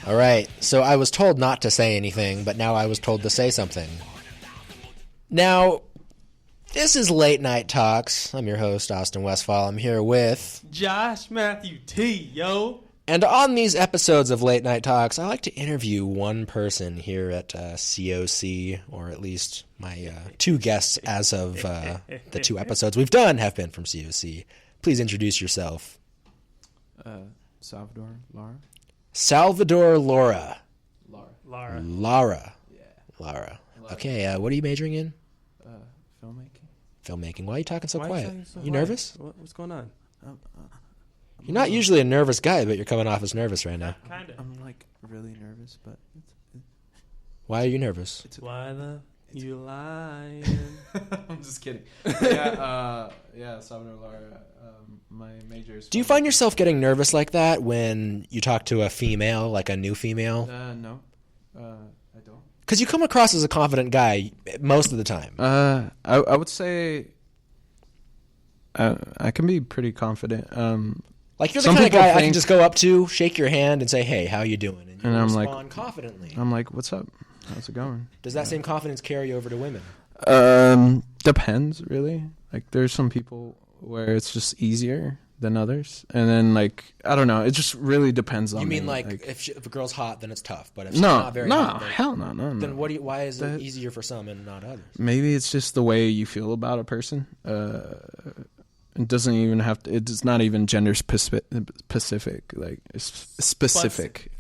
All right, so I was told not to say anything, but now I was told to say something. Now, this is Late Night Talks. I'm your host, Austin Westfall. I'm here with... Josh Matthew T, yo. And on these episodes of Late Night Talks, I like to interview one person here at COC, or at least my two guests as of the two episodes we've done have been from COC. Please introduce yourself. Salvador Lara. Salvador Lara. Lara. Yeah. Lara. Okay, what are you majoring in? Filmmaking. Filmmaking. Why are you talking so Why are quiet? you talking so You quiet? nervous? What's going on? You're not usually a nervous guy, but you're coming off as nervous right now. Kind of. I'm like really nervous, but Why are you nervous? Why the you lying? I'm just kidding. Yeah, Salvador Lara. My major is. Do you find yourself getting nervous like that when you talk to a female, like a new female? No, I don't. Because you come across as a confident guy most of the time. I would say I can be pretty confident. Like you're the some kind of people guy I can think- just go up to, shake your hand, and say, "Hey, how you doing?" And you And I'm respond like- confidently. I'm like, what's up? How's it going? Does that same confidence carry over to women? Depends, really. Like, there's some people where it's just easier than others, and then like I don't know. It just really depends on. You mean me. like if a girl's hot, then it's tough. But if she's No, not very hot, then, hell no. then why is it easier for some and not others? Maybe it's just the way you feel about a person. It doesn't even have to. It's not even gender specific. Like it's specific.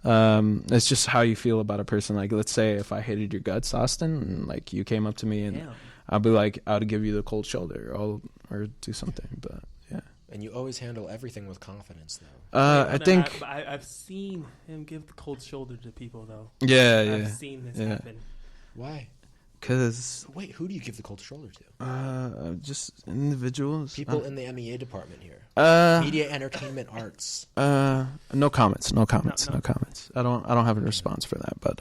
It's just how you feel about a person. Like, let's say if I hated your guts, Austin, and like you came up to me and Damn. I'll be like, I'll give you the cold shoulder, or do something. But yeah. And you always handle everything with confidence, though. I think. I've seen him give the cold shoulder to people, though. Yeah. I've seen this happen. Why? Because Wait, who do you give the cold shoulder to? just individuals. People in the MEA department here. Media, entertainment, arts. No comments. No. I don't have a response for that. But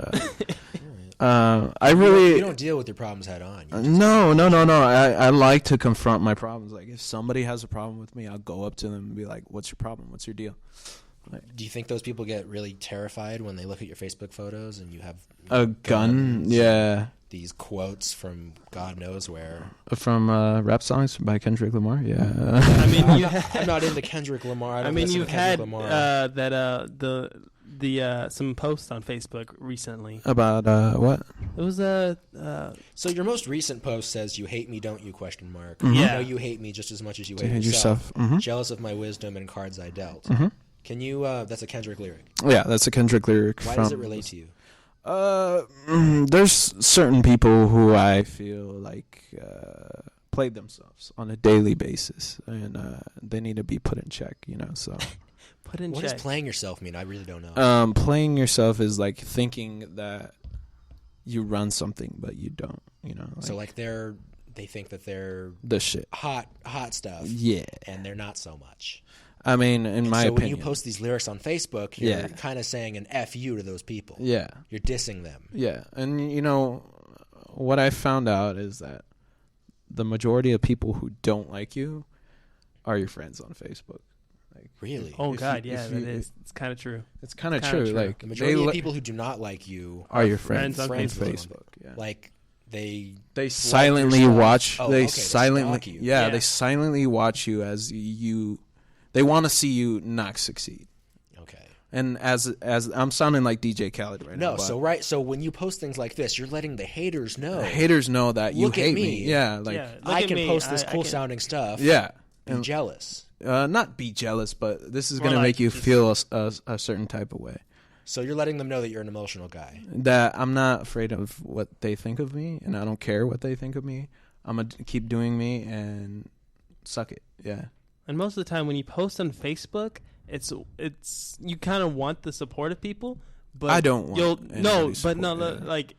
Right. I really You don't deal with your problems head on. You just- no. I like to confront my problems. Like, if somebody has a problem with me, I'll go up to them and be like, "What's your problem? What's your deal?" Do you think those people get really terrified when they look at your Facebook photos and you have A gun, guns, yeah. these quotes from God knows where? From rap songs by Kendrick Lamar, yeah. I mean, I'm not into Kendrick Lamar. I mean, you've had Lamar. some posts on Facebook recently. About what? It was So your most recent post says, "You hate me, don't you?" ? Mhm. Yeah. I know you hate me just as much as you To hate hate yourself. yourself. Mhm. Jealous of my wisdom and cards I dealt. Mhm. Can you? That's a Kendrick lyric. Yeah, that's a Kendrick lyric. Why from, does it relate to you? There's certain people who I feel like play themselves on a daily basis, and they need to be put in check. So put in What check. does playing yourself mean? I really don't know. playing yourself is like thinking that you run something, but you don't. So like they think that they're the shit. hot stuff. Yeah, And they're not so much. I mean, in my so opinion, when you post these lyrics on Facebook, you're Yeah. kind of saying an F you to those people. yeah, You're dissing them. yeah, and what I found out is that the majority of people who don't like you are your friends on Facebook. Like, Really? Oh If God, you- yeah, if that you- is. It's kind of true. it's kind of Kinda true. true. Like, The majority they of people who do not like you are your friends friends on on Facebook. Yeah. like they They silently stuff. watch. Oh, They okay, they silently, stalk you. yeah, Yeah. they silently watch you as you. They want to see you not succeed. okay. And as I'm sounding like DJ Khaled right now. No, but so when you post things like this, you're letting the haters know. the haters know that you Look at hate me. me. Yeah, like Yeah. Look I at can me, post this I cool can- sounding stuff. yeah. Be And, jealous. not be jealous, but this is More gonna like make you just- feel a certain type of way. So you're letting them know that you're an emotional guy. That I'm not afraid of what they think of me, and I don't care what they think of me. I'm gonna keep doing me and suck it. Yeah. And most of the time, when you post on Facebook, it's you kind of want the support of people, but I don't want anybody's support, yeah. like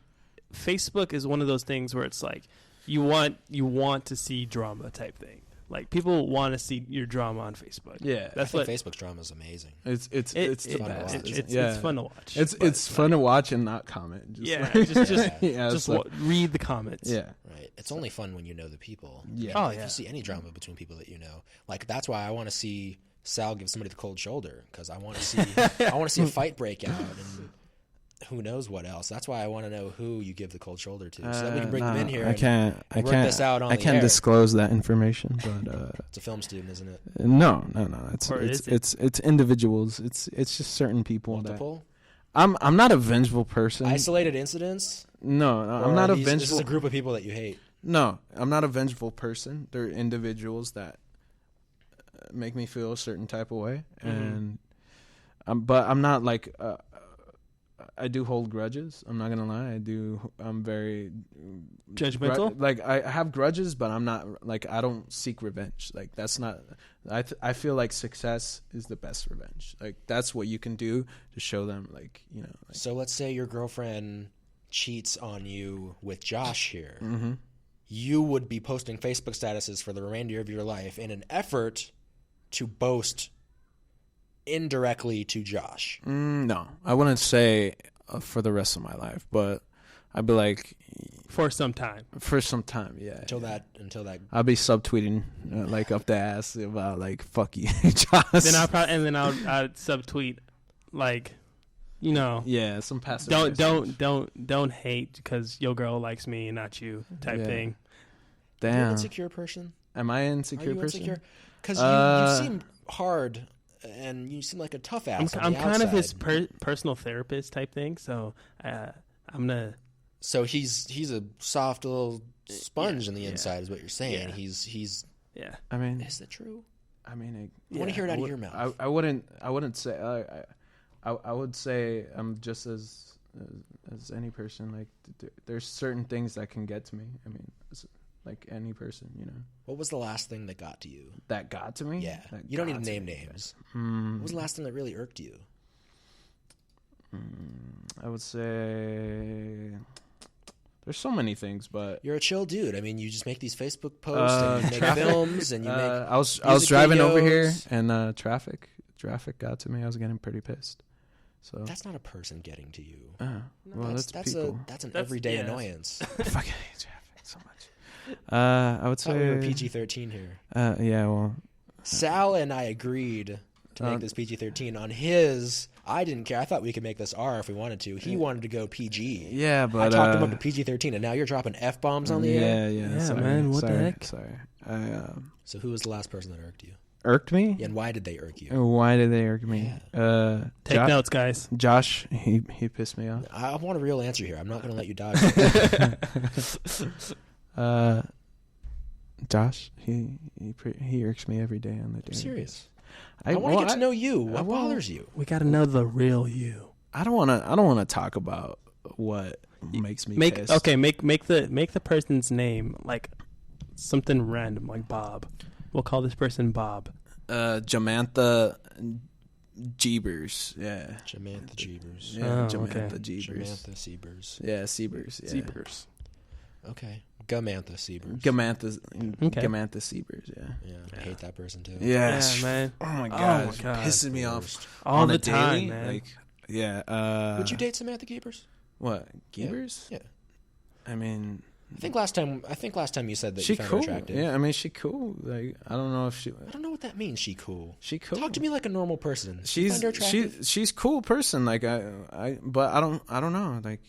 Facebook is one of those things where it's like you want to see drama type thing. Like, people want to see your drama on Facebook. Yeah. I That's think what Facebook's drama is amazing. It's the fun to best. watch. It's fun to watch. It's fun to watch and not comment. Just Yeah, like- just yeah, just so- read the comments. yeah. Right. It's only fun when you know the people. Yeah. I mean, Oh, if yeah. you see any drama between people that you know, like that's why I want to see Sal gives somebody the cold shoulder because I want to see a fight break out and who knows what else. That's why I want to know who you give the cold shoulder to, so that we can bring them in here. I can't this out on I the can't air. disclose that information, but It's a film student, isn't it? no. It's individuals. It's just certain people. Multiple. I'm not a vengeful person. Isolated incidents. No, I'm not a vengeful. This is a group of people that you hate. No, I'm not a vengeful person. They're individuals that make me feel a certain type of way, and but I'm not like. I do hold grudges. I'm not gonna lie. I'm very judgmental. Like I have grudges, but I'm not like I don't seek revenge. Like that's not. I feel like success is the best revenge. Like that's what you can do to show them. Like you know. Like, So let's say your girlfriend cheats on you with Josh here. mm-hmm. You would be posting Facebook statuses for the remainder of your life in an effort to boast indirectly to Josh. No, I wouldn't say for the rest of my life, but I'd be like For some time. for some time, yeah. Until that I'll be subtweeting like up the ass about like fuck you, Josh. Then I'd subtweet like, you know, yeah, some passive. don't hate because your girl likes me and not you type thing. Are you an Damn. insecure person? Am I an insecure Are you person? insecure? Because you seem hard and you seem like a tough ass. I'm kind of his personal therapist type thing, so I'm gonna. So he's a soft little sponge on the yeah. inside, is what you're saying. Yeah. He's. I mean, Is that true? I mean, I want to hear it out of your mouth. I wouldn't say. I would say I'm just as any person. Like there's certain things that can get to me. I mean, like any person, you know. What was the last thing that got to you? That got to me. Yeah, you don't need to name names. What was the last thing that really irked you? I would say there's so many things, but You're a chill dude. I mean, you just make these Facebook posts and you make films and you make. I was music driving over here videos. and traffic got to me. I was getting pretty pissed. So That's not a person getting to you. well, that's people. That's an everyday annoyance. I fucking hate traffic so much. I would I thought we were say PG-13 here. yeah. Well, Sal and I agreed to make this PG-13 on his. I didn't care. I thought we could make this R if we wanted to. He wanted to go PG. yeah, but I talked him up to PG-13, and now you're dropping F-bombs on the air? Yeah, Yeah, sorry, man, what the sorry, heck? Sorry. So who was the last person that irked you? Irked me? Yeah, and why did they irk you? Why did they irk me? Take notes, guys. Josh, he pissed me off. I want a real answer here. I'm not going to let you dodge. Josh, he irks me every day on the day. I'm serious. I want to get to know you. What well, bothers you? We got to know the real you. I don't want to talk about what makes me pissed. Okay, make the person's name like something random, like Bob. We'll call this person Bob. Jamantha Jeebers. Yeah. Jamantha Jeebers. Yeah, Oh, Jamantha okay. Jeebers. Jamantha Seabers. Yeah, Seabers. Yeah. Zebras. Okay. Gamantha Seabers. Gamantha Okay. Gamantha Seabers, yeah. Yeah, I hate that person too. Yeah, Yeah, man. Oh my Oh god, my God. pisses me off All on the a time, daily, man. Like, yeah. Would you date Samantha Keepers? What? Geebers? Yeah. I mean, I think last time you said that she you found cool. her attractive. Yeah, I mean, she cool. Like, I don't know if she. I don't know what that means. She cool. She cool. Talk to me like a normal person. You find her attractive? She's cool person. Like but I don't know. Like,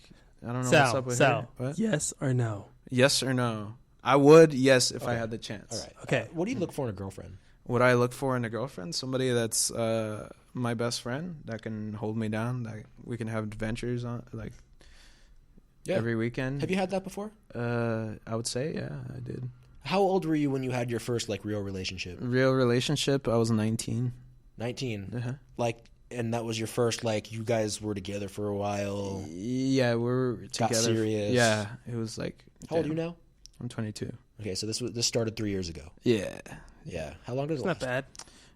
I don't know what's up with her. What? Yes or no? Yes or no? I would. Yes, if I had the chance. All right. Okay. What do you look for in a girlfriend? What I look for in a girlfriend? Somebody that's my best friend that can hold me down. That we can have adventures on, like every weekend. Have you had that before? I would say, yeah, I did. How old were you when you had your first real relationship? Real relationship. I was 19. 19. Uh-huh. And that was your first you guys were together for a while. Yeah, we were Got together. serious. Yeah, it was like. How old are you now? I'm 22. Okay, so this started 3 years ago. Yeah. Yeah. How long did it It's last? not bad.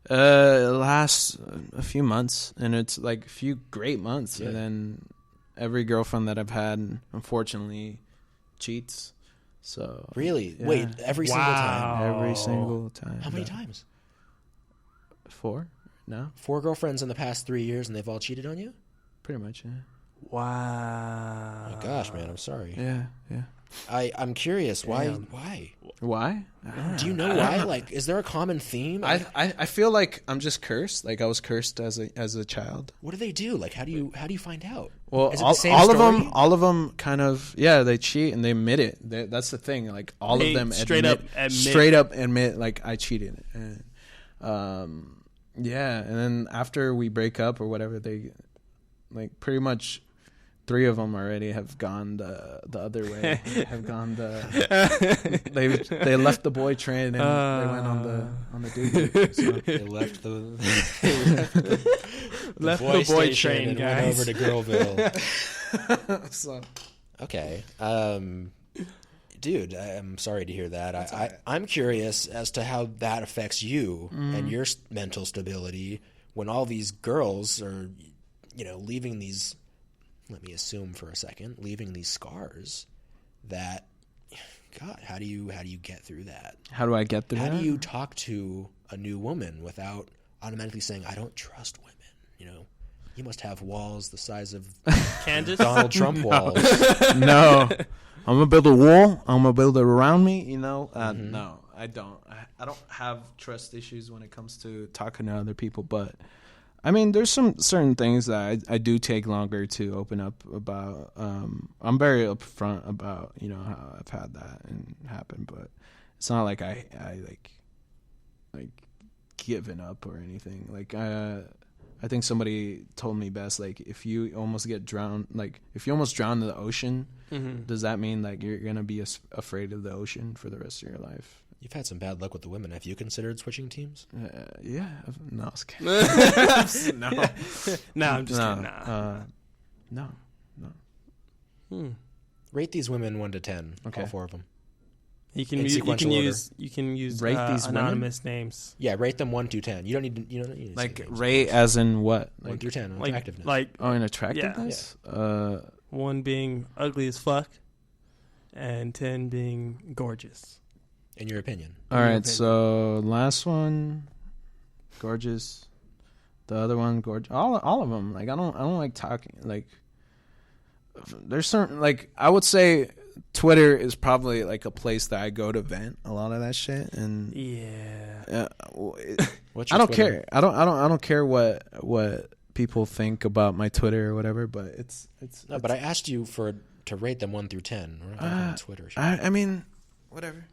It lasts a few months, and it's like a few great months, Yeah. and then every girlfriend that I've had, unfortunately, cheats. So Really? yeah. Wait, every single time? every single time. How many times? 4? No, 4 girlfriends in the past 3 years, and they've all cheated on you? pretty much. Yeah. Wow. Oh my gosh, man, I'm sorry. Yeah. Yeah. I'm curious. Damn. Why? Why? Do you know why? Like, is there a common theme? I feel like I'm just cursed. Like I was cursed as a child. What do they do? Like, how do you find out? Well, Is it the same all story? of them kind of they cheat and they admit it. That's the thing. Like all They of them straight up admit. like I cheated. And and then after we break up or whatever, they like pretty much 3 of them already have gone the other way. Have gone they left the boy train and they went on the dude. So. They left the the boy train, and guys. went over to Girlville. So. Okay. Dude, I'm sorry to hear that. I'm curious as to how that affects you and your mental stability when all these girls are, leaving these, let me assume for a second, leaving these scars that, God, how do you get through that? How do I get through that? How do you talk to a new woman without automatically saying, I don't trust women, You must have walls the size of Kansas? Donald Trump walls. No. I'm going to build a wall. I'm going to build it around me, No, I don't. I don't have trust issues when it comes to talking to other people. But, I mean, there's some certain things that I do take longer to open up about. I'm very upfront about, how I've had that and happen. But it's not like I given up or anything. Like, I think somebody told me best, like, if you almost get drowned, like, if you almost drown in the ocean, does that mean, like, you're going to be afraid of the ocean for the rest of your life? You've had some bad luck with the women. Have you considered switching teams? Yeah. No, I was kidding. No. No, I'm just kidding. Nah. No. Rate these women 1 to 10. Okay. All 4 of them. You can In sequential use Rate these anonymous names. Yeah, rate them 1 to 10. You don't need to say Like, names. rate as in what? 1 through 10 on Like, attractiveness. In attractiveness? Yeah. 1 being ugly as fuck, and 10 being gorgeous. In your opinion. All right, so last one, gorgeous. The other one, gorgeous. All of them. Like I don't like talking. Like there's certain, like, I would say Twitter is probably like a place that I go to vent a lot of that shit. And yeah, What's I your don't Twitter? care. I don't care what people think about my Twitter or whatever. But it's No, but I asked you to rate them 1 through 10. We're not talking on Twitter. I mean, whatever.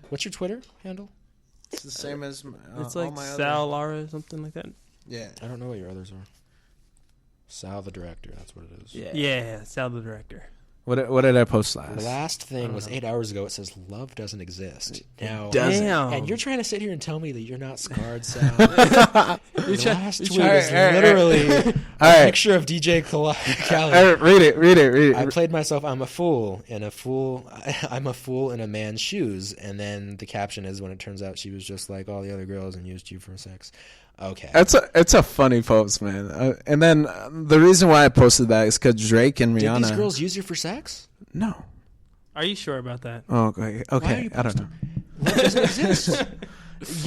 What's your Twitter handle? It's the same as it's all like my Sal Lara, something like that. Yeah. I don't know what your others are. Sal the director. That's what it is. Yeah, Sal the director. What did I post last? The last thing was 8 hours ago. It says love doesn't exist. Now, doesn't. Damn. and you're trying to sit here and tell me that you're not scarred, Sal. The last tweet is All right. literally a right. picture of DJ Khaled. Read it. I played myself. I'm a fool in a man's shoes. And then the caption is when it turns out she was just like all the other girls and used you for sex. Okay, It's a funny post, man. And then the reason why I posted that is because Drake and Rihanna. Did these girls use you for sex? No. Are you sure about that? Oh, okay. Why are you I don't know. Love doesn't exist.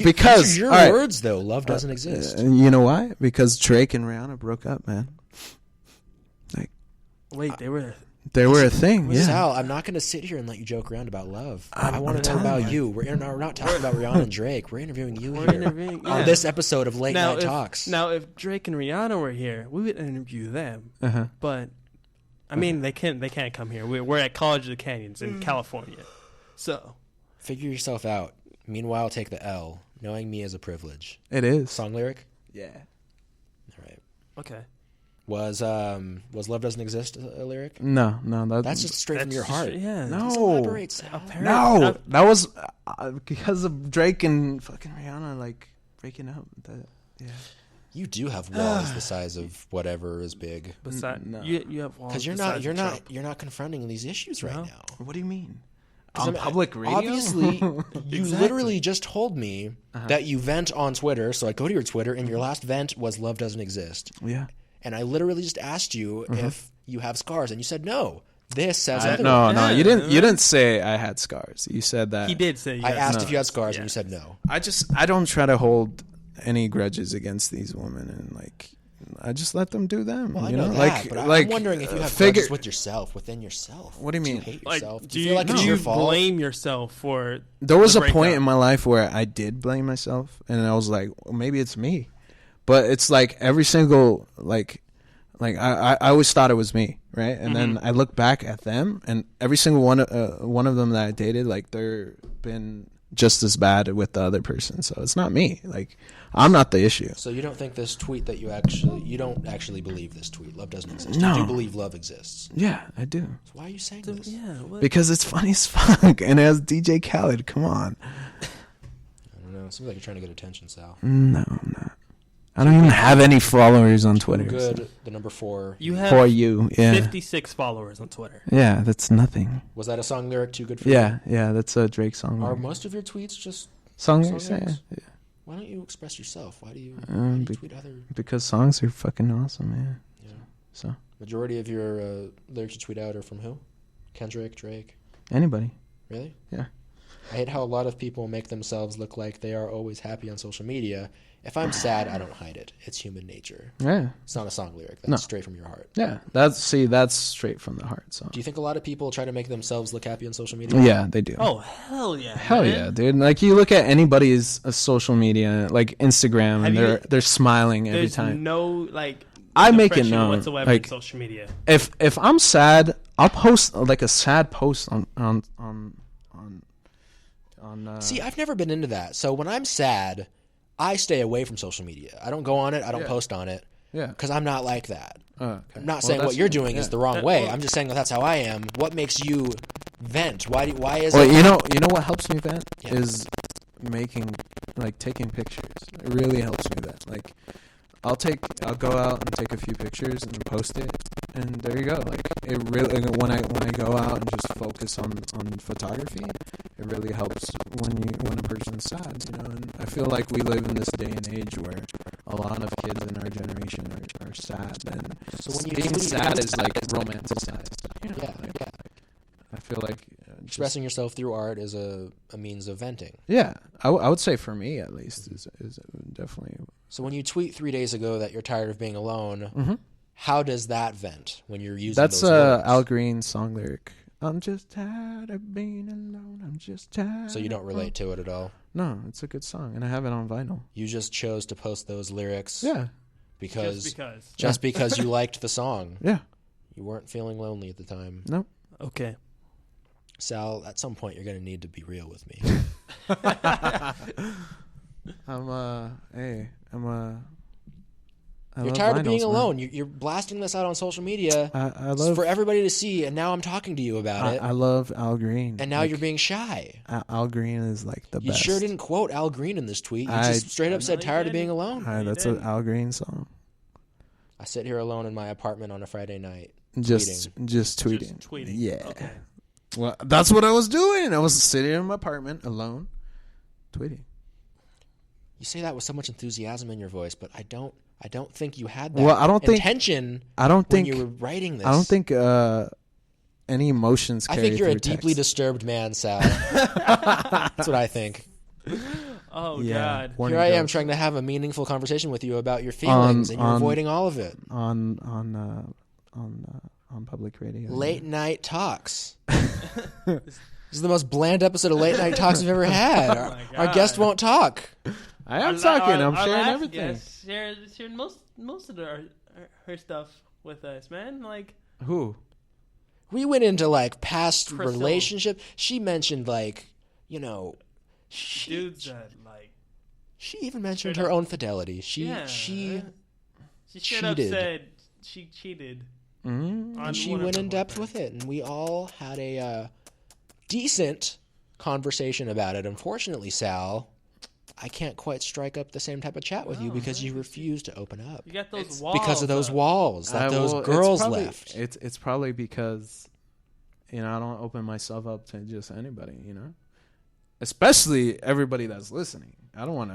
Because these are your all right. words, though. Love doesn't exist. You know why? Because Drake and Rihanna broke up, man. Wait, they were a thing. Yeah. Sal, I'm not going to sit here and let you joke around about love. I want to know telling about you. We're not talking about Rihanna and Drake. We're interviewing you here on this episode of Late Night Talks. Now, if Drake and Rihanna were here, we would interview them. Uh-huh. But I mean, they can't come here. We're at College of the Canyons in California, so Figure yourself out. Meanwhile, take the L. Knowing me is a privilege. It is. Song lyric? Yeah. All right. okay. Was Love Doesn't Exist a lyric? No. That's just straight from your heart. Yeah. Just No. elaborate, Sal. No. That was because of Drake and fucking Rihanna, like, breaking up. Yeah. You do have walls the size of whatever is big. Besides, No. you have walls. Because you're not confronting these issues right No. now. What do you mean? 'Cause On public radio? Obviously, you Exactly. literally just told me that you vent on Twitter. So I go to your Twitter, and your last vent was "Love doesn't exist." Yeah. And I literally just asked you if you have scars, and you said no. This says otherwise. No, Yeah. you didn't say I had scars. You said that. He did say. I asked No. if you had scars, and Yeah. you said no. I don't try to hold any grudges against these women, and like let them do them. Well, I you know know, that, but I'm wondering if you have grudges with yourself, within yourself. What do you mean? Do you hate Like, yourself? Do you feel like it's do your you fault? blame yourself for? There was the a point breakup? in my life where I did blame myself, and I was like, well, maybe it's me. But it's like every single like I always thought it was me, right? And then I look back at them, and every single one of them that I dated, like they're been just as bad with the other person. So it's not me. Like I'm not the issue. So you don't think this tweet that you don't actually believe this tweet? Love doesn't exist. No. You do believe love exists. Yeah, I do. So why are you saying this? Yeah. What? Because it's funny as fuck, and it has DJ Khaled. Come on. I don't know. It seems like you're trying to get attention, Sal. No, I'm not. I don't even have any followers on Twitter. Good. So. The number 4. You have For you, yeah. 56 followers on Twitter. Yeah, that's nothing. Was that a song lyric too good for you? Yeah, that's a Drake song. Are most of your tweets just song song lyrics? Yeah, lyrics? yeah. Why don't you express yourself? Why do you Be- tweet other? Because songs are fucking awesome, yeah. Yeah. So Majority of your lyrics you tweet out are from who? Kendrick, Drake. anybody. Really? Yeah. I hate how a lot of people make themselves look like they are always happy on social media. If I'm sad, I don't hide it. It's human nature. Yeah. It's not a song lyric. That's No. straight from your heart. Yeah. That's straight from the heart. So Do you think a lot of people try to make themselves look happy on social media? yeah, they do. Oh hell yeah! Hell man. yeah, dude! Like you look at anybody's social media, like Instagram, and Have they're smiling every There's time. no like. I make it depression known, whatsoever like- in social media. If I'm sad, I'll post like a sad post on See, I've never been into that. So when I'm sad, I stay away from social media. I don't go on it. I don't Yeah. post on it yeah. because I'm not like that. Okay. I'm not Well, saying what that's- you're doing is yeah. the wrong way. I'm just saying that that's how I am. What makes you vent? Why is Well, it? you know what helps me vent Yeah. is taking pictures. It really helps me vent. Like I'll go out and take a few pictures and post it, and there you go. Like it really when I go out and just focus on photography, it really helps when a person's sad, you know. And I feel like we live in this day and age where a lot of kids in our generation are sad, and So when you being tweet- sad is like romanticized. Yeah, yeah. I feel like Expressing yourself through art is a means of venting. yeah, I would say for me at least is definitely. So when you tweet 3 days ago that you're tired of being alone, how does that vent when you're using That's those lyrics? Al Green song lyric. I'm just tired of being alone. I'm just tired. So you don't relate to it at all? No, it's a good song, and I have it on vinyl. You just chose to post those lyrics Yeah, because Just because. you liked the song. yeah. You weren't feeling lonely at the time. No. Okay. Sal, at some point you're going to need to be real with me. I You're love tired of being vinyls, man. alone. You're blasting this out on social media I love for everybody to see, and now I'm talking to you about it, I love Al Green. and now Like, you're being shy. Al Green is like the You best. sure didn't quote Al Green in this tweet. You I- just straight up No, said you tired of being didn't. alone. That's didn't. an Al Green song. I sit here alone in my apartment on a Friday night. Just tweeting. Just tweeting. Yeah. Okay. Well, that's what I was doing. I was sitting in my apartment alone, tweeting. You say that with so much enthusiasm in your voice, but I don't think you had that Well, I don't think- intention I don't when think you were writing this. I don't think any emotions. I carry think you're a through deeply text. disturbed man, Sal. That's what I think. Oh Yeah. God. Warning Here I am goes trying to have a meaningful conversation with you about your feelings, and you're on- avoiding all of it. on public radio. Late night talks. This is the most bland episode of late night talks we've ever had. Oh my Our God. guest won't talk. I am talking. I'm sharing last everything. guest shared most of her stuff with us, man. Like Who? We went into like past Priscilla. relationship. She mentioned like, she dudes that like even mentioned Straight her up. own fidelity. She she straight up cheated. said she cheated. Mm? On and she one of went her in depth boyfriends. with it, and we all had a decent conversation about it. Unfortunately, Sal, I can't quite strike up the same type of chat with you No, because you man. refuse to open up You got those walls because of those up. walls that those Well, it's girls probably- left. It's probably because I don't open myself up to just anybody. Especially everybody that's listening. I don't want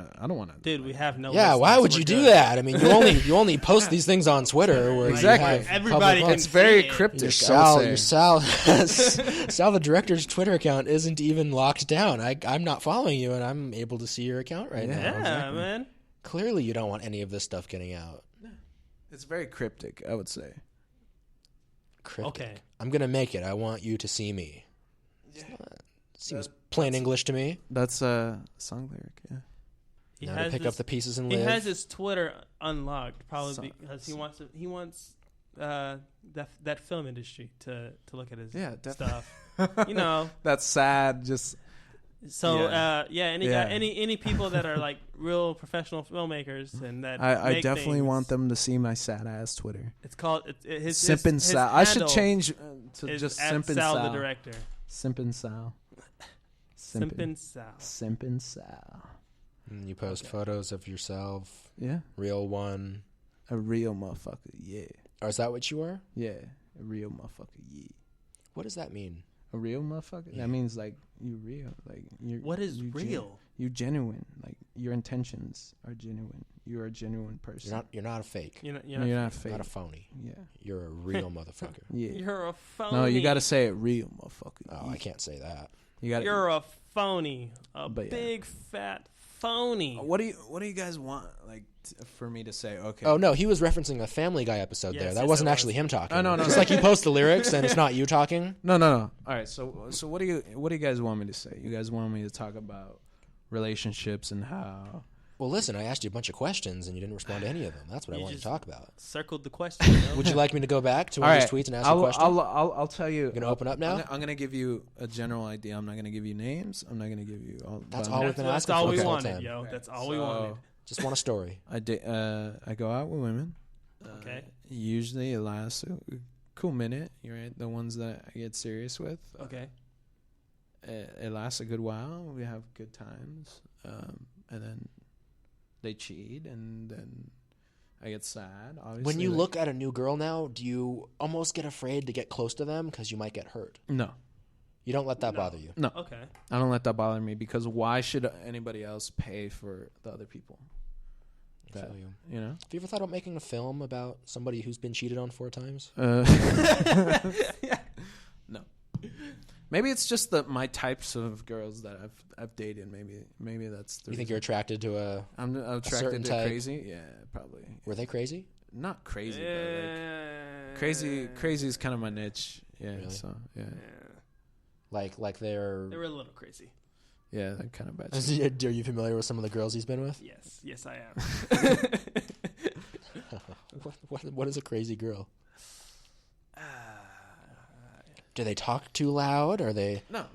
to. Dude, we have no. Yeah, why listeners, would so you we're do good. that? I mean, you only post these things on Twitter where Exactly. you have Everybody public- can It's very see it. cryptic. Your I Sal, would your say. Sal, the director's Twitter account isn't even locked down. I'm not following you, and I'm able to see your account right now. Yeah, man. Clearly, you don't want any of this stuff getting out. It's very cryptic, I would say. Cryptic. Okay. I'm gonna make it. I want you to see me. Seems plain English to me. That's a song lyric, yeah. Now to pick up the pieces and He live. has his Twitter unlocked, probably So- because he wants that film industry to look at his stuff. You know. That's sad. Just So Yeah. any people that are like real professional filmmakers and that I make definitely things, want them to see my sad ass Twitter. It's called his Simpin' Sal. I should change to just Simpin' Sal Sal. the director. Simpin' Sal. Simpin' Sal. Simpin' Sal. And you post photos of yourself, Yeah. real one. A real motherfucker. Yeah. Or is that what you are? Yeah. A real motherfucker. Yeah. What does that mean? A real motherfucker? Yeah. That means like you real. Like you're What is you real? You genuine. Like your intentions are genuine. You're a genuine person. You're not a fake. You're No, you're not fake. Not a phony. Yeah. You're a real motherfucker. Yeah. You're a phony. No, you got to say it real motherfucker. Oh, I can't say that. You got You're a phony. A But yeah. big fat phony. What do you guys want like for me to say? Okay. Oh no, he was referencing a Family Guy episode Yes, there. That yes, wasn't it was. actually him talking. Oh, no. It's like you post the lyrics and it's not you talking. No. All right. So what do you guys want me to say? You guys want me to talk about relationships and how? Well, listen, I asked you a bunch of questions and you didn't respond to any of them. That's what I You wanted to just- talk about. Circled the question. You know? Would you like me to go back to All one of right. his tweets and ask you a question? I'll tell you. You gonna open up now? I'm gonna give you a general idea. I'm not gonna give you names. I'm not gonna give you all. That's but all I'm- we've been That's asking all for we this whole wanted, time. yo. Okay, That's all we so- wanted. Just want a story. I go out with women. Okay. Usually it lasts a cool minute. You're right. The ones that I get serious with. Okay. It lasts a good while. We have good times, and then they cheat, and then I get sad. Obviously, When you like- look at a new girl now, do you almost get afraid to get close to them because you might get hurt? no, You don't let that No. bother you. no, Okay. I don't let that bother me because why should anybody else pay for the other people? I feel you. You know. Have you ever thought about making a film about somebody who's been cheated on 4 times? No. Maybe it's just my types of girls that I've dated. Maybe that's the You think reason. you're attracted to a... I'm certain attracted to type? crazy. Yeah, probably. Were they crazy? Not crazy, but like crazy is kind of my niche. Yeah. Really? So yeah, Like they're... They were a little crazy. yeah, that kind of bad. Are you familiar with some of the girls he's been with? Yes, I am. What is a crazy girl? Do they talk too loud? Are they No.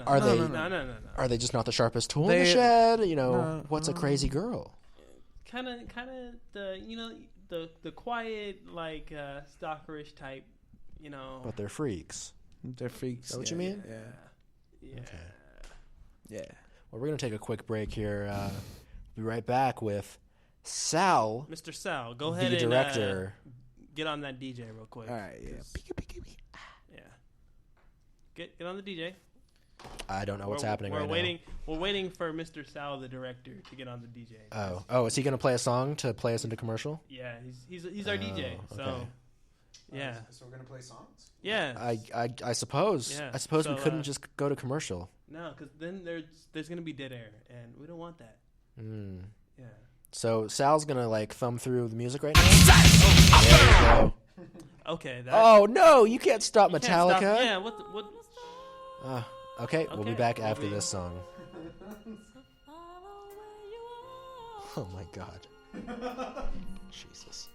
Are they- No. are they just not the sharpest tool in the They- shed? You know, No, what's a crazy girl? Kind of the quiet like stalkerish type. You know. But they're freaks. They're freaks. Is that what you mean? Yeah. Yeah. Okay. Yeah. Well, we're going to take a quick break here. Be right back with Sal, Mr. Sal, go ahead the and director. get on that DJ real quick. All right. Yeah. Yeah. Get on the DJ. I don't know what's happening we're right waiting. We're waiting for Mr. Sal, the director, to get on the DJ. Oh, is he going to play a song to play us into commercial? Yeah, he's our DJ. So, okay. yeah, So we're gonna play songs. yeah. I suppose. Yeah. I suppose we So, couldn't just go to commercial. No, because then there's gonna be dead air, and we don't want that. Mm. Yeah. So Sal's going to like thumb through the music right now. There we go. Okay. Oh no, you can't stop you can't stop- Metallica. Yeah. What? Okay, we'll be Okay, back we'll after be- this song. Oh my god. Jesus.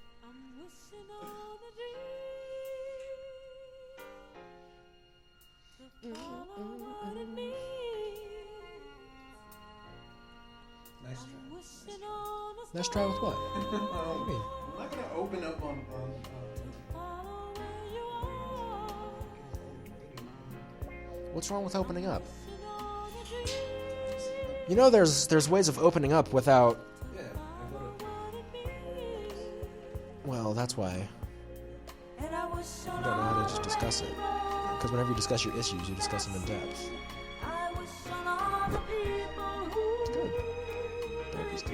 Nice try. Let's try with what? What do you mean? I'm not gonna open up on. What's wrong with opening up? You know, there's ways of opening up without. Yeah. Well, that's why you don't know how to just discuss it. Because whenever you discuss your issues, you discuss them in depth. It's good. Therapy's good.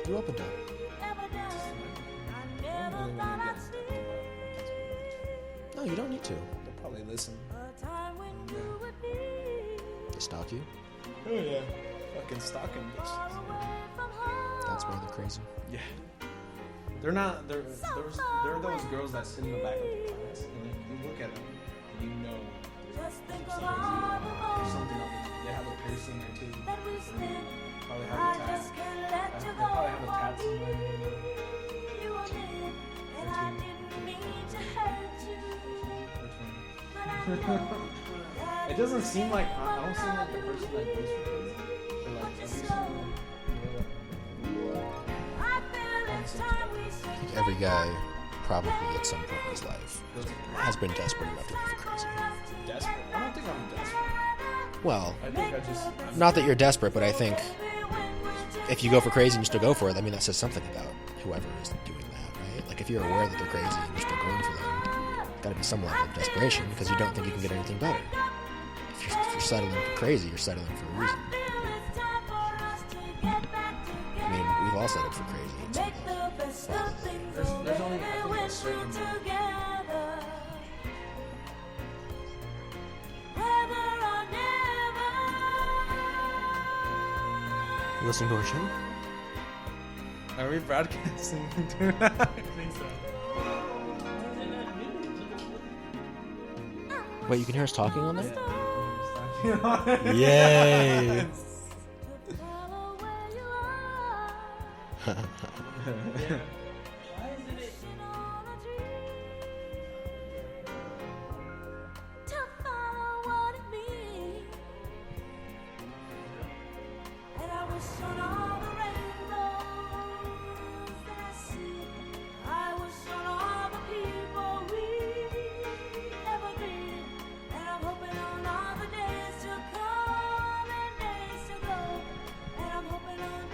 You opened up. No, you don't need to. They'll probably listen. to stalk you? Oh yeah, fucking stalking bitches. That's why they're crazy. Yeah. They're not. They're those girls that sit in the back of the class, and then you look at them, and you know there's something up. They have a piercing or two. Probably have a tat. They probably have a tat somewhere. It doesn't seem like I don't seem like the person that goes for crazy. But like, have you seen I think every guy, probably at some point in his life, has been desperate enough to go for crazy. desperate? I don't think I'm desperate. Well, I think not that you're desperate, but I think if you go for crazy and you still go for it, I mean, that says something about whoever is doing that, right? Like, if you're aware that they're crazy and you're still going for them, got to be some level of desperation because you don't think you can get anything better. If you're settling for crazy, you're settling for a reason. I mean, we've all settled for crazy. In some way. there's only I think a certain You listening to our show? Are we broadcasting? I think so. Wait, you can hear us talking on there? Yeah. Yay!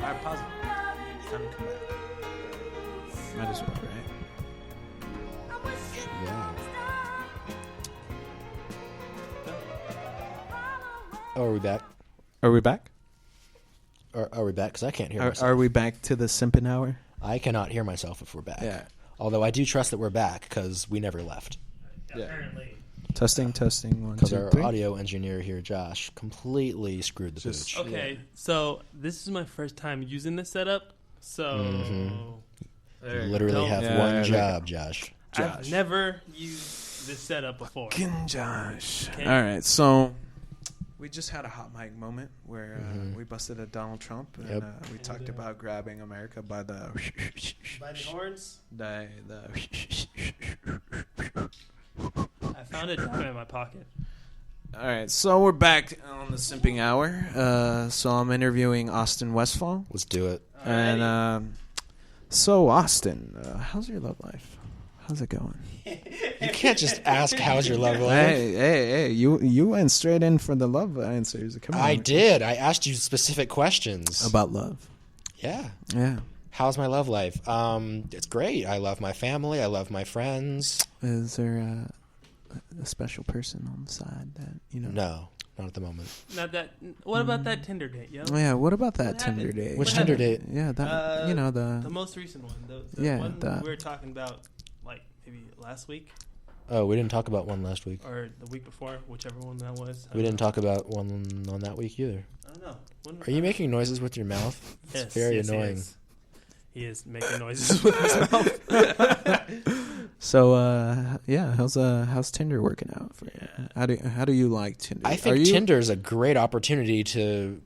Alright, pause it. Time to come back. Might as well, right? Yeah. Oh, are we back? Are we back? Are we back? Because I can't hear myself. Are we back to the simping hour? I cannot hear myself if we're back. Yeah. Although I do trust that we're back because we never left. Yeah. Apparently. Testing. 1, Because 2, our 3. audio engineer here, Josh, completely screwed the Just- pooch. Okay, so this is my first time using this setup. So You literally have Yeah, one yeah, job, Josh. I've never used this setup before. Fucking Josh. Okay. All right, so we just had a hot mic moment where we busted at Donald Trump and Yep. we talked about grabbing America by the By the horns, the I found a dime in my pocket. All right, so we're back on the simping hour. So I'm interviewing Austin Westfall, Let's do it. and so Austin, how's your love life? How's it going? You can't just ask, how's your love life? Hey! You went straight in for the love answers. Come on. I did. I asked you specific questions. About love. Yeah. Yeah. How's my love life? It's great. I love my family. I love my friends. Is there a special person on the side that you know? No, not at the moment. Not that. What about that Tinder date, yo? Oh, yeah. What about that What Tinder happened? date? Which What Tinder happened? date? Yeah, that you know The the. most recent one. The Yeah, one the- we were talking about, like maybe last week Oh, we didn't talk about one last week. or the week before, whichever one that was. We didn't talk about one on that week either. I don't know. When, Are you making noises with your mouth? It's Yes, very yes, annoying. He is making noises with his mouth. So yeah, how's Tinder working out for you? How do you like Tinder? I think Tinder is a great opportunity to,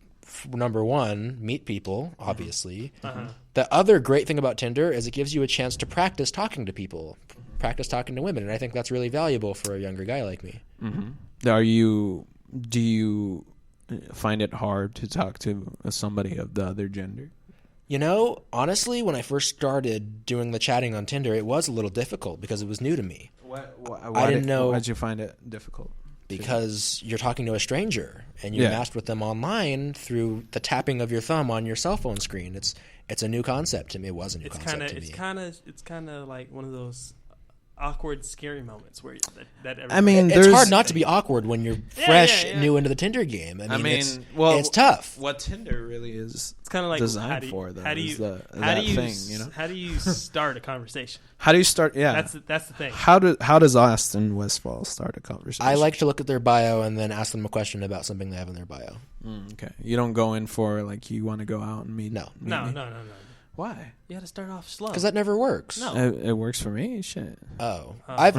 number one, meet people, obviously. Uh-huh. The other great thing about Tinder is it gives you a chance to practice talking to people, practice talking to women, and I think that's really valuable for a younger guy like me. Mm-hmm. Do you find it hard to talk to somebody of the other gender? You know, honestly, when I first started doing the chatting on Tinder, it was a little difficult because it was new to me. Why didn't know- Why'd you find it difficult? Because you're talking to a stranger and you Yeah. matched with them online through the tapping of your thumb on your cell phone screen. It's a new concept to me. It was a new concept to me. It's kind of like one of those awkward, scary moments where that I mean, it's hard not to be awkward when you're fresh, yeah. new into the Tinder game. I mean, well, it's tough. What Tinder really is It's kind of like designed for, though. How do you start a conversation? How do you start? Yeah, that's the thing. How does Austin Westfall start a conversation? I like to look at their bio and then ask them a question about something they have in their bio. Okay, you don't go in for like you want to go out and meet. No. Why? You got to start off slow. Because that never works. No. It works for me. Shit. Oh, I've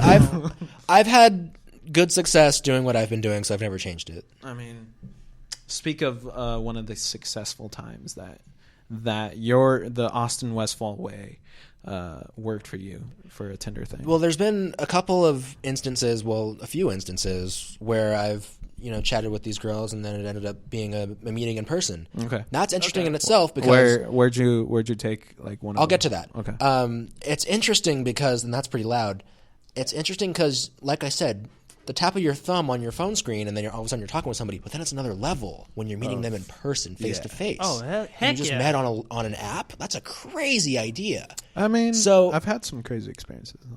had good success doing what I've been doing, so I've never changed it. I mean, speak of one of the successful times that the Austin Westfall way worked for you for a Tinder thing. Well, there's been a few instances where I've chatted with these girls, and then it ended up being a meeting in person. Okay, that's interesting in itself because where'd you take like one? I'll get to that. Okay, it's interesting because, and that's pretty loud. It's interesting because, like I said, the tap of your thumb on your phone screen, and then all of a sudden you're talking with somebody. But then it's another level when you're meeting them in person, face to face. Oh, heck you just met on an app. That's a crazy idea. I mean, so I've had some crazy experiences. I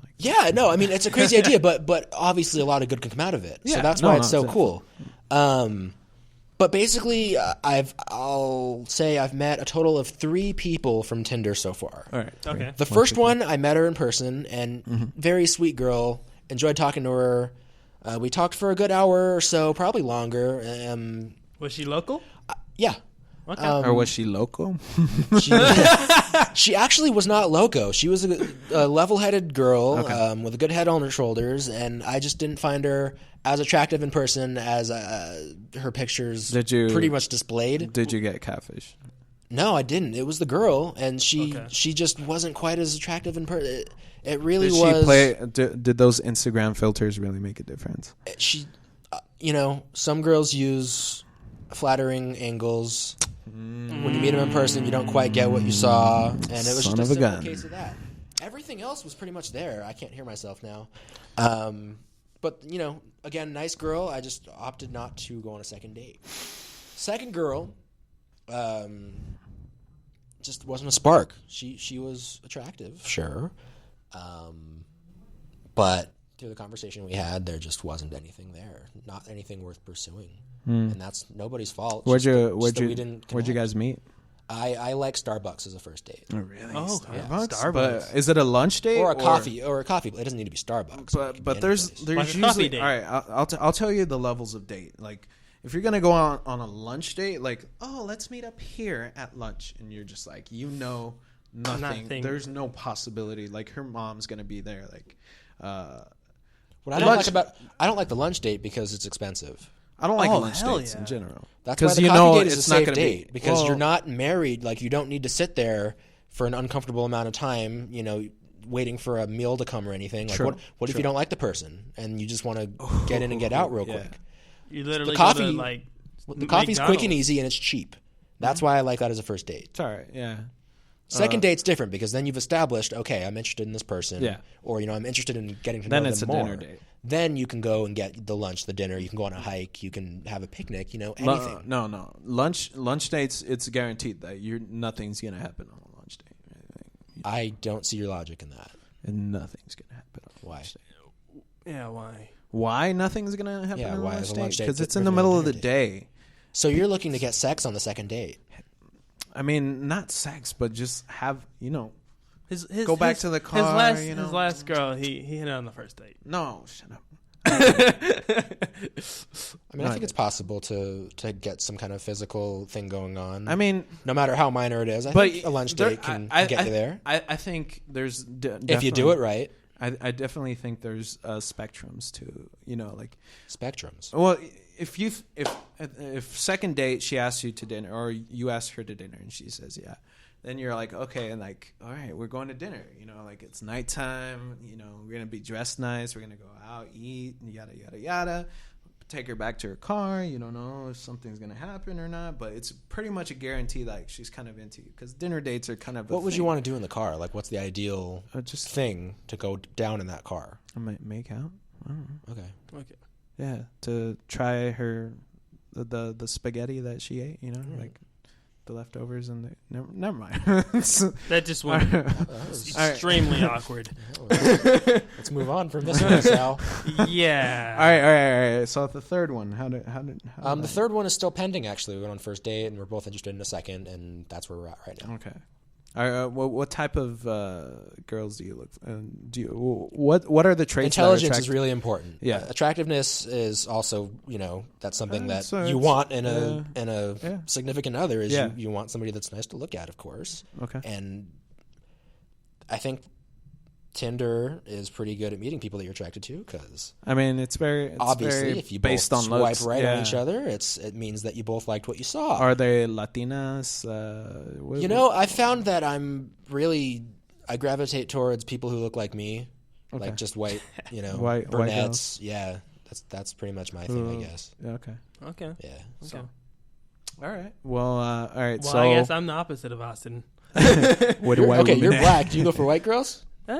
mean, it's a crazy idea, but obviously a lot of good can come out of it. Yeah, so that's why it's so cool. But basically, I'll say I've met a total of 3 people from Tinder so far. All right. Okay. The first one, I met her in person, and very sweet girl. Enjoyed talking to her. We talked for a good hour or so, probably longer. Was she local? Yeah. Okay. Or was she local? She actually was not loco. She was a level-headed girl with a good head on her shoulders, and I just didn't find her as attractive in person as her pictures pretty much displayed. Did you get catfish? No, I didn't. It was the girl, and she just wasn't quite as attractive in person. It really was. Did those Instagram filters really make a difference? She, some girls use flattering angles. When you meet them in person, you don't quite get what you saw, and it was just a simple case of that. Everything else was pretty much there. I can't hear myself now. But, again, nice girl. I just opted not to go on a second date. Second girl, just wasn't a spark. She was attractive, sure. But through the conversation we had, there just wasn't anything there. Not anything worth pursuing. And that's nobody's fault. Where'd you guys meet? I like Starbucks as a first date. Oh, really? Oh, Starbucks? Starbucks. But is it a lunch date or a coffee? It doesn't need to be Starbucks. But there's Like a usually coffee date. all right. I'll tell you the levels of date. Like if you're gonna go on a lunch date, like let's meet up here at lunch, and you're just like nothing. There's no possibility. Like her mom's gonna be there. Like what I don't like the lunch date because it's expensive. I don't like lunch hell dates in general. That's why the coffee date is a safe gonna date because you're not married. Like you don't need to sit there for an uncomfortable amount of time. Waiting for a meal to come or anything. Like what if you don't like the person and you just want to get in and get out real quick? You literally the coffee's quick and easy and it's cheap. That's why I like that as a first date. It's all right. Yeah. Second date's different because then you've established, okay, I'm interested in this person. Yeah. Or, I'm interested in getting to know Then them it's a more. dinner date. Then you can go and get the lunch, the dinner. You can go on a hike. You can have a picnic, anything. No. Lunch dates, it's guaranteed that nothing's going to happen on a lunch date. I don't see your logic in that. And nothing's going to happen on a Why? lunch date. Yeah, why? Why nothing's going to happen on a why lunch is a date? lunch date Because it's in different the than a middle of the dinner day. So you're looking to get sex on the second date. I mean, not sex, but just have, Go back to the car. His last girl, he hit it on the first date. No, shut up. I mean, I think it's possible to get some kind of physical thing going on. I mean, no matter how minor it is, I think a lunch date can get you there. I think there's if you do it right. I definitely think there's spectrums to spectrums. Well, if second date she asks you to dinner or you ask her to dinner and she says yeah, then you're like okay, and all right, we're going to dinner. It's nighttime. We're gonna be dressed nice. We're gonna go out, eat, yada yada yada. Take her back to her car. You don't know if something's gonna happen or not, but it's pretty much a guarantee. Like she's kind of into you because dinner dates are kind of. What would you want to do in the car? Like, what's the ideal thing to go down in that car? I might make out. I don't know. Okay. Yeah, to try the spaghetti that she ate. the leftovers and the never mind. That just went extremely awkward. Let's move on from this one, Sal. Yeah. All right. So the third one, how did The third one is still pending. Actually, we went on first date, and we're both interested in a second, and that's where we're at right now. Okay. All right. What type of girls do you look? What are the traits? Intelligence is really important. Yeah. Attractiveness is also, that's something that so you it's- want in a significant other. Is Yeah. you want somebody that's nice to look at, of course. Okay. And I think Tinder is pretty good at meeting people that you're attracted to, because I mean, it's obviously, very if you based both on swipe looks. right Yeah. on each other, it means that you both liked what you saw. Are they Latinas? I found that I gravitate towards people who look like me, Okay. like just white, White brunettes. Yeah, that's pretty much my thing, I guess. Okay. Okay. Yeah. Okay. All right. Well, all right. Well, so I guess I'm the opposite of Austin. what do Okay, you're black. Do you go for white girls? Yeah,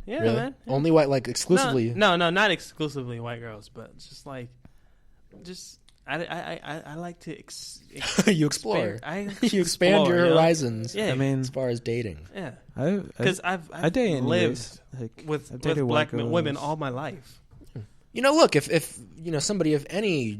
Really? man. Yeah. Only white, like exclusively. No, not exclusively white girls, but it's just like, I like to You explore. You expand explore, your horizons. horizons. Yeah, I mean, as far as dating. yeah, I because I I've date lived like, with I've dated black white women girls. all my life. Look, if somebody of any,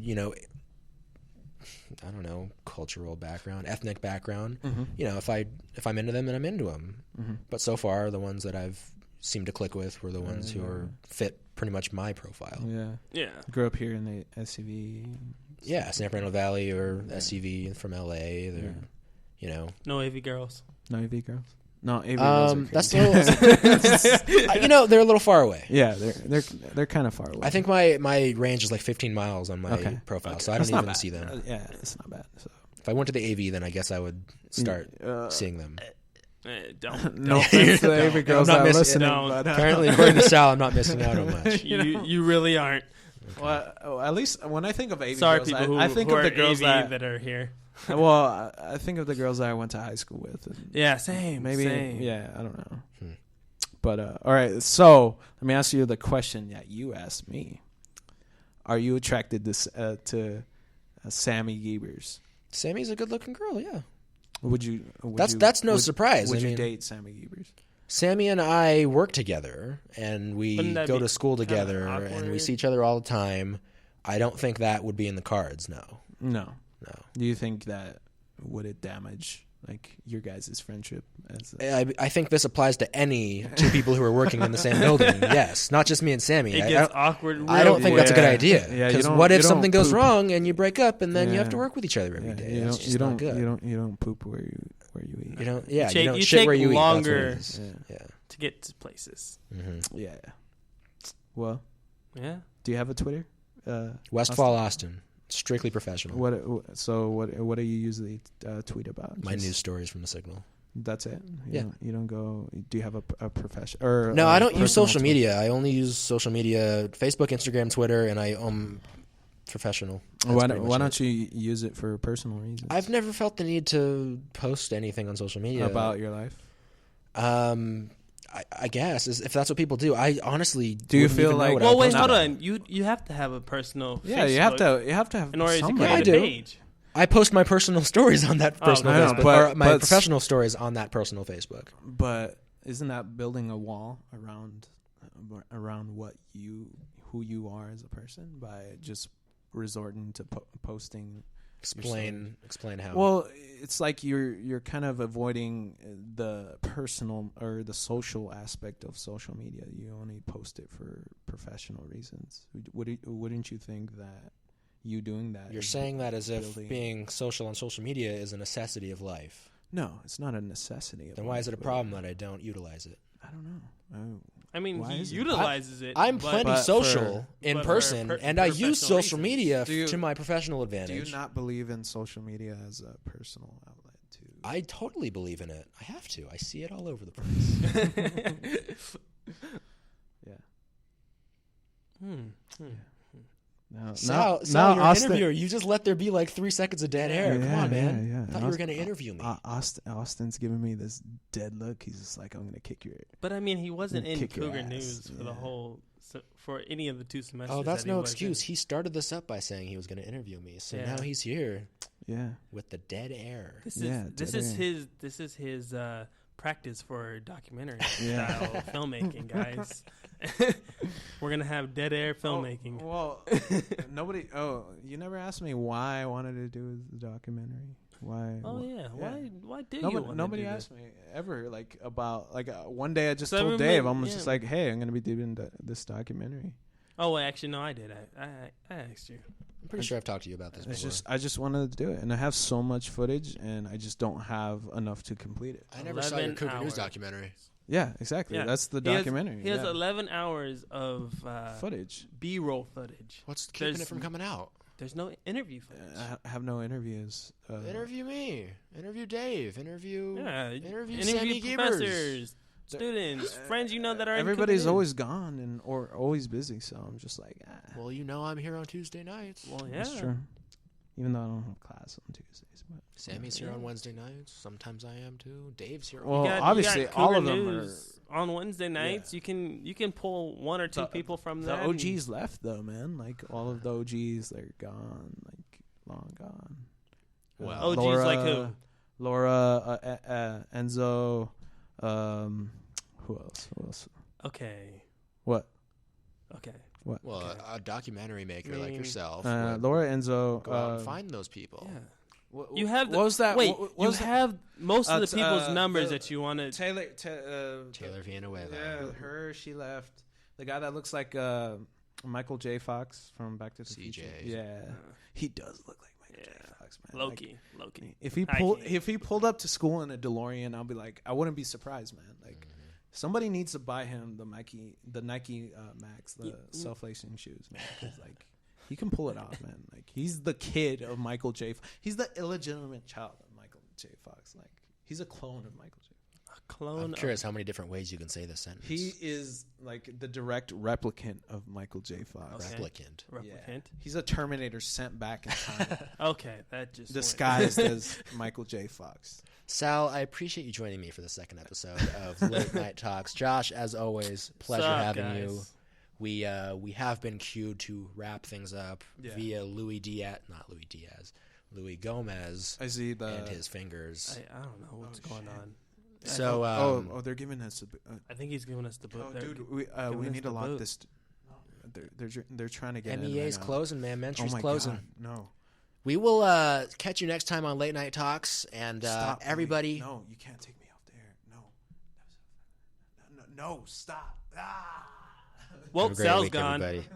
I don't know, cultural background, ethnic background, if I'm into them, then I'm into them. Mm-hmm. But so far, the ones that I've seemed to click with were the ones who are fit pretty much my profile. Yeah. Grew up here in the SCV. Yeah, San Fernando Valley or SCV from LA. They're, No AV girls. No AV girls. No AV girls. Are that's crazy. a little, they're a little far away. Yeah, they're kind of far away. I think my range is like 15 miles on my profile, so I That's don't not even bad. see them. Yeah, it's not bad. So. If I went to the AV, then I guess I would start seeing them. Don't. No offense to the AV girls I'm not that are missing- listening, don't. but Apparently, according to Sal, I'm not missing out on much. You really aren't. well, at least when I think of AV Sorry, girls, people who I think who of are the girls AV that are here. well, I think of the girls that I went to high school with. And Yeah, same. maybe, same. yeah, I don't know. But all right, so let me ask you the question that you asked me: are you attracted to Sammy Giebers? Sammy's a good-looking girl, yeah. Would you? That's no surprise. Would I you mean, date Sammy Giebers? Sammy and I work together, and we Wouldn't that go be to school kinda together, and we awkward? see each other all the time. I don't think that would be in the cards, no. No. No. Do you think that would it damage like your guys' friendship? I think this applies to any two people who are working in the same building. Yes, not just me and Sammy. It gets awkward. I don't think that's a good Yeah. idea. Yeah, you Because don't- what if you don't something goes poop. wrong and you break up and then you have to Yeah. work with each other every day? You That's don't. just You not don't. good. You don't poop where you eat. You don't. Yeah, You you don't you shit take where you longer- eat. That's what it is. Yeah. to get to places. Mm-hmm. Yeah. Well, Yeah. do you have a Twitter? Westfall, Austin. Strictly professional. What do you usually tweet about? My Just- news stories from the Signal. That's it. Yeah. You don't go. Do you have a profession? Or No, I don't use personal social Twitter? media. I only use social media: Facebook, Instagram, Twitter, and I professional. That's Why pretty much don't you use it for personal reasons? I've never felt the need to post anything on social media about your life. I guess if that's what people do. I honestly Do you wouldn't feel even know like- what Well, I'd wait, post hold about. on. You have to have a personal. Yeah, Facebook you have to have in order to somebody. create I a do. page. I post my personal stories on that personal I know, Facebook, but- or my but- professional stories on that personal Facebook. But isn't that building a wall around who you are as a person by just resorting to posting? Explain how. Well, it's like you're kind of avoiding the personal or the social aspect of social media. You only post it for professional reasons. Wouldn't you think that you doing that? You're is saying that as if building- being social on social media is a necessity of life. No, it's not a necessity. Then why is it a problem that I don't utilize it? I don't know. I mean, Why he is it? utilizes it. I'm but- plenty but social in but for person, and I use professional social reasons. media Do you- to my professional Do advantage. you not believe in social media as a personal outlet too? I totally believe in it. I have to. I see it all over the place. Yeah. Now, Sal, now you're Austin, an interviewer. You just let there be like 3 seconds of dead air. Come on, man. Yeah, I thought you were going to interview me. Austin's giving me this dead look. He's just like, I'm going to kick your. But I mean, he wasn't in Kick your Cougar ass, News for the yeah. whole for any of the 2 semesters. Oh, that's that he no was excuse. in. He started this up by saying he was going to interview me, so Yeah. now he's here. Yeah. with the dead air. This Yeah, is his practice for documentary style filmmaking, guys. We're gonna have dead air filmmaking. Well, nobody. Oh, you never asked me why I wanted to do the documentary. Why? Oh yeah. Why did nobody, you? Want nobody to do asked that? me ever about one day I just So told everybody- Dave I'm yeah. just like, hey, I'm gonna be doing this documentary. Oh, well, actually, no, I did. I asked you. I'm pretty sure I've talked to you about this before. I just wanted to do it, and I have so much footage, and I just don't have enough to complete it. I never saw your 11 Cougar News hours. documentary. Yeah, exactly. Yeah. That's the He has- documentary. He has yeah. 11 hours of footage. B-roll footage. What's keeping There's- it from coming out? There's no interview footage. I have no interviews. Interview me. Interview Dave. Interview Interview Sammy Giebers. professors, students, friends you know that are. Everybody's in always gone or always busy, so I'm just like, Well, you know I'm here on Tuesday nights. Well, yeah. that's true. Even though I don't have class on Tuesdays, but Sammy's here on Wednesday nights. Sometimes I am too. Dave's here. Well, You got obviously, Cougar all of them News on Wednesday nights. You can pull one or two people from the that. OGs left though, man. Like all of the OGs, they're gone, like long gone. Well, OGs Laura, like who? Laura, Enzo. Who else? Okay. What? Okay. What? well, a documentary maker like yourself. Laura, Enzo. Go out and find those people. Yeah. You have what was that? Wait, what you was that? have most of the T- people's uh, numbers the- that you want to. Taylor Villanueva. Yeah, her. She left. The guy that looks like Michael J. Fox from Back to the CJ. Future. Yeah, he does look like Michael J. Fox, man. Loki. If he pulled up to school in a DeLorean, I'll be like, I wouldn't be surprised, man. Like, somebody needs to buy him the Nike Max, the self-lacing shoes, man. Because like, he can pull it off, man. Like, he's the kid of Michael J. He's the illegitimate child of Michael J. Fox. Like, he's a clone of Michael J. I'm curious how many different ways you can say this sentence. He is like the direct replicant of Michael J. Fox. Okay. Replicant. Yeah. He's a Terminator sent back in time, Okay, that just disguised as Michael J. Fox. Sal, I appreciate you joining me for the second episode of Late Night Talks. Josh, as always, pleasure Sup, having guys? you. We have been cued to wrap things up via Louis Gomez I see the. and his fingers. I don't know what's going on. So, they're giving us. I think he's giving us the book. Dude, we us need to the lock boot. this. They're trying to get in MEA's right now. closing, man. Oh Menstrue's my closing. God, no. We will catch you next time on Late Night Talks. And Stop, everybody. No, you can't take me off the air. No, stop. Ah. Well, Have a great Sal's week, gone. everybody.